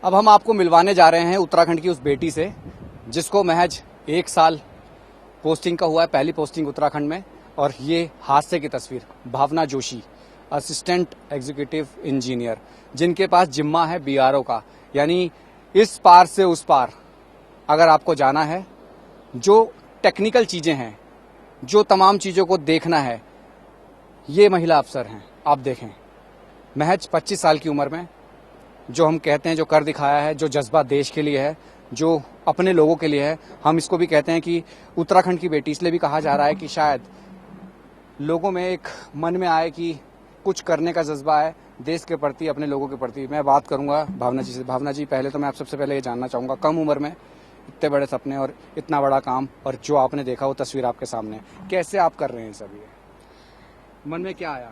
अब हम आपको मिलवाने जा रहे हैं उत्तराखंड की उस बेटी से जिसको महज 1 साल पोस्टिंग का हुआ है, पहली पोस्टिंग उत्तराखंड में। और ये हादसे की तस्वीर, भावना जोशी, असिस्टेंट एग्जीक्यूटिव इंजीनियर, जिनके पास जिम्मा है बीआरओ का, यानी इस पार से उस पार अगर आपको जाना है, जो टेक्निकल चीजें हैं, जो तमाम चीजों को देखना है, ये महिला अफसर हैं। आप देखें, महज 25 साल की उम्र में जो हम कहते हैं, जो कर दिखाया है, जो जज्बा देश के लिए है, जो अपने लोगों के लिए है। हम इसको भी कहते हैं कि उत्तराखंड की बेटी, इसलिए भी कहा जा रहा है कि शायद लोगों में एक मन में आए कि कुछ करने का जज्बा है देश के प्रति, अपने लोगों के प्रति। मैं बात करूंगा भावना जी से। भावना जी, पहले तो मैं आप सबसे पहले ये जानना चाहूंगा, कम उम्र में इतने बड़े सपने और इतना बड़ा काम, और जो आपने देखा वो तस्वीर आपके सामने, कैसे आप कर रहे हैं सब ये? मन में क्या आया?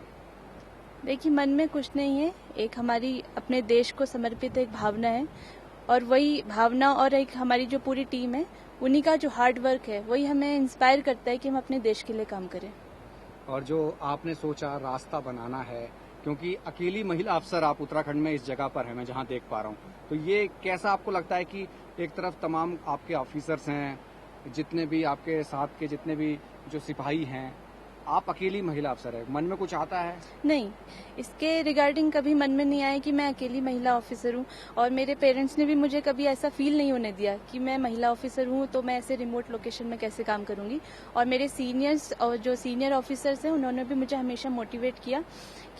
देखिए, मन में कुछ नहीं है, एक हमारी अपने देश को समर्पित एक भावना है, और वही भावना और एक हमारी जो पूरी टीम है, उन्हीं का जो हार्ड वर्क है, वही हमें इंस्पायर करता है कि हम अपने देश के लिए काम करें। और जो आपने सोचा रास्ता बनाना है, क्योंकि अकेली महिला अफसर आप उत्तराखंड में इस जगह पर है, मैं जहां देख पा रहा हूं, तो ये कैसा आपको लगता है कि एक तरफ तमाम आपके ऑफिसर्स हैं, जितने भी आपके साथ के जितने भी जो सिपाही हैं, आप अकेली महिला अफसर है, मन में कुछ आता है? नहीं, इसके रिगार्डिंग कभी मन में नहीं आया कि मैं अकेली महिला ऑफिसर हूँ, और मेरे पेरेंट्स ने भी मुझे कभी ऐसा फील नहीं होने दिया कि मैं महिला ऑफिसर हूँ तो मैं ऐसे रिमोट लोकेशन में कैसे काम करूंगी। और मेरे सीनियर्स और जो सीनियर ऑफिसर्स हैं, उन्होंने भी मुझे हमेशा मोटिवेट किया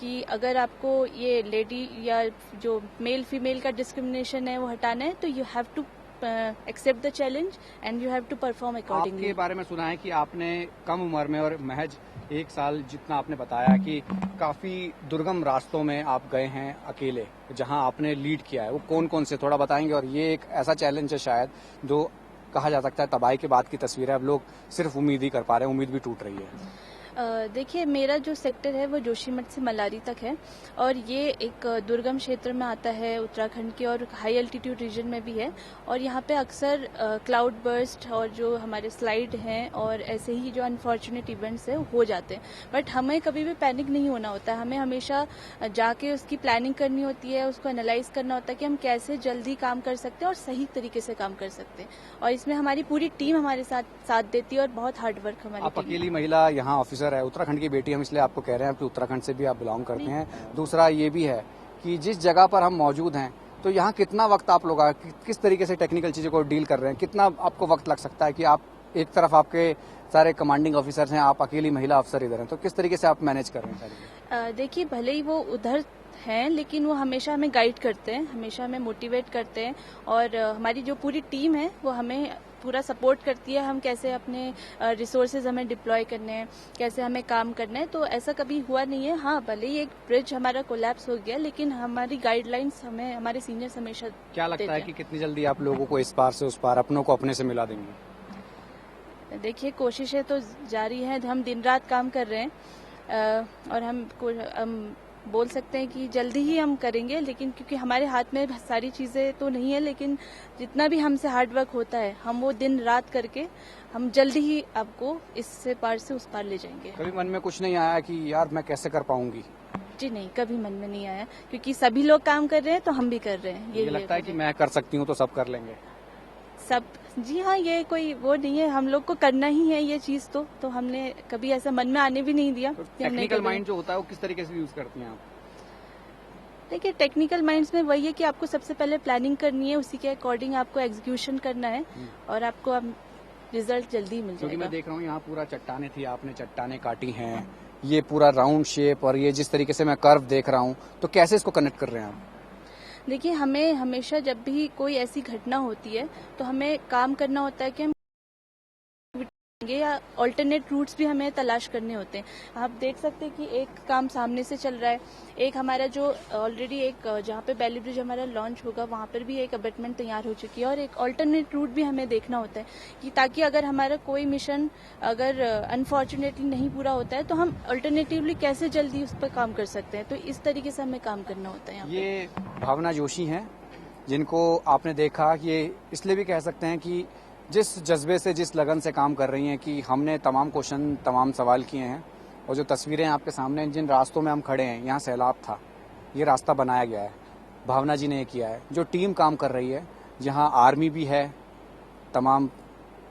कि अगर आपको ये लेडी या जो मेल फीमेल का डिस्क्रिमिनेशन है वो हटाना है, तो you have to accept the challenge and you have to perform accordingly. आपके बारे में सुना है कि आपने कम उम्र में और महज 1 साल, जितना आपने बताया कि काफी दुर्गम रास्तों में आप गए हैं अकेले, जहां आपने लीड किया है, वो कौन कौन से थोड़ा बताएंगे? और ये एक ऐसा चैलेंज है शायद जो कहा जा सकता है तबाही के बाद की तस्वीर है, अब लोग सिर्फ उम्मीद ही कर पा रहे हैं, उम्मीद भी टूट रही है। देखिए, मेरा जो सेक्टर है वो जोशीमठ से मलारी तक है, और ये एक दुर्गम क्षेत्र में आता है उत्तराखंड के, और हाई एल्टीट्यूड रीजन में भी है। और यहाँ पे अक्सर क्लाउड बर्स्ट और जो हमारे स्लाइड हैं और ऐसे ही जो अनफॉर्चुनेट इवेंट्स है हो जाते हैं। बट हमें कभी भी पैनिक नहीं होना होता है, हमें हमेशा जाके उसकी प्लानिंग करनी होती है, उसको एनालाइज करना होता है कि हम कैसे जल्दी काम कर सकते हैं और सही तरीके से काम कर सकते हैं। और इसमें हमारी पूरी टीम हमारे साथ देती है, और बहुत हार्ड वर्क हमारी आप टीम अकेली महिला यहाँ ऑफिसर है, उत्तराखंड की बेटी, हम इसलिए आपको कह रहे हैं कि उत्तराखंड से भी आप बिलोंग करते हैं। दूसरा ये भी है कि जिस जगह पर हम मौजूद हैं, तो यहाँ कितना वक्त आप लोग किस तरीके से टेक्निकल चीजों को डील कर रहे हैं, कितना आपको वक्त लग सकता है कि आप एक तरफ आपके सारे कमांडिंग ऑफिसर्स हैं, आप अकेली महिला अफसर इधर हैं, तो किस तरीके से आप मैनेज कर रहे हैं? देखिए, भले ही वो उधर हैं, लेकिन वो हमेशा हमें गाइड करते हैं, हमेशा हमें मोटिवेट करते हैं, और हमारी जो पूरी टीम है वो हमें पूरा सपोर्ट करती है, हम कैसे अपने रिसोर्सेज हमें डिप्लॉय करने हैं, कैसे हमें काम करना है। तो ऐसा कभी हुआ नहीं है। हाँ, भले ही एक ब्रिज हमारा कोलैप्स हो गया, लेकिन हमारी गाइडलाइंस हमें हमारे सीनियर्स हमेशा क्या लगता है कि कितनी जल्दी आप लोगों को इस पार से उस पार, अपनों को अपने से मिला देंगे? देखिए, कोशिशें तो जारी हैं, हम दिन रात काम कर रहे हैं, और हम बोल सकते हैं कि जल्दी ही हम करेंगे, लेकिन क्योंकि हमारे हाथ में सारी चीज़ें तो नहीं है, लेकिन जितना भी हमसे हार्ड वर्क होता है, हम वो दिन रात करके हम जल्दी ही आपको इससे पार से उस पार ले जाएंगे। कभी मन में कुछ नहीं आया कि यार मैं कैसे कर पाऊंगी? जी नहीं, कभी मन में नहीं आया, क्योंकि सभी लोग काम कर रहे हैं तो हम भी कर रहे हैं। ये लगता है कि मैं कर सकती हूँ तो सब कर लेंगे सब। जी हाँ, ये कोई वो नहीं है, हम लोग को करना ही है ये चीज, तो हमने कभी ऐसा मन में आने भी नहीं दिया। तो टेक्निकल माइंड जो होता है वो किस तरीके से यूज करती हैं आप? देखिए, टेक्निकल माइंड्स में वही है कि आपको सबसे पहले प्लानिंग करनी है, उसी के अकॉर्डिंग आपको एग्जीक्यूशन करना है, और आपको रिजल्ट जल्दी मिल जाएगा। क्योंकि मैं देख रहा हूँ यहाँ पूरा चट्टाने थी, आपने चट्टाने काटी हैं, ये पूरा राउंड शेप, और ये जिस तरीके से मैं कर्व देख रहा हूँ, तो कैसे इसको कनेक्ट कर रहे हैं आप? देखिए, हमें हमेशा जब भी कोई ऐसी घटना होती है तो हमें काम करना होता है कि हम या ऑल्टरनेट रूट्स भी हमें तलाश करने होते हैं। आप देख सकते हैं कि एक काम सामने से चल रहा है, एक हमारा जो ऑलरेडी एक जहाँ पे बेली ब्रिज हमारा लॉन्च होगा वहाँ पर भी एक अबेटमेंट तैयार हो चुकी है, और एक ऑल्टरनेट रूट भी हमें देखना होता है कि ताकि अगर हमारा कोई मिशन अगर अनफॉर्चुनेटली नहीं पूरा होता है तो हम अल्टरनेटिवली कैसे जल्दी उस पर काम कर सकते हैं। तो इस तरीके से हमें काम करना होता है। ये भावना जोशी हैं, जिनको आपने देखा, ये इसलिए भी कह सकते हैं कि जिस जज्बे से, जिस लगन से काम कर रही हैं कि हमने तमाम क्वेश्चन, तमाम सवाल किए हैं, और जो तस्वीरें आपके सामने, जिन रास्तों में हम खड़े हैं, यहाँ सैलाब था, ये रास्ता बनाया गया है, भावना जी ने ये किया है। जो टीम काम कर रही है, जहाँ आर्मी भी है, तमाम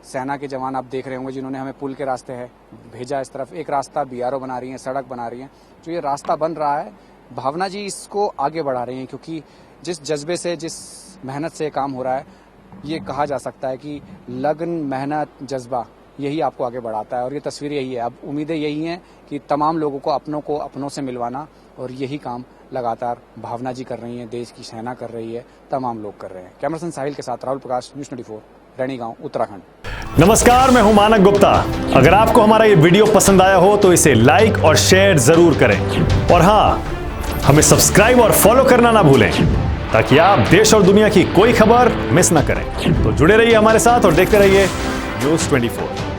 सेना के जवान आप देख रहे होंगे जिन्होंने हमें पुल के रास्ते है भेजा इस तरफ, एक रास्ता बीआरओ बना रही है, सड़क बना रही है। जो ये रास्ता बन रहा है, भावना जी इसको आगे बढ़ा रही हैं, क्योंकि जिस जज्बे से, जिस मेहनत से काम हो रहा है, ये कहा जा सकता है कि लगन, मेहनत, जज्बा यही आपको आगे बढ़ाता है। और ये तस्वीर यही है। अब उम्मीदें यही हैं कि तमाम लोगों को अपनों से मिलवाना, और यही काम लगातार भावना जी कर रही हैं, देश की सेना कर रही है, तमाम लोग कर रहे हैं। कैमरा पर्सन साहिल के साथ राहुल प्रकाश, न्यूज़ 24, रैणी गांव, उत्तराखंड। नमस्कार, मैं हूं मानक गुप्ता। अगर आपको हमारा ये वीडियो पसंद आया हो तो इसे लाइक और शेयर जरूर करें, और हाँ, हमें सब्सक्राइब और फॉलो करना ना भूलें, ताकि आप देश और दुनिया की कोई खबर मिस ना करें। तो जुड़े रहिए हमारे साथ और देखते रहिए न्यूज़ 24।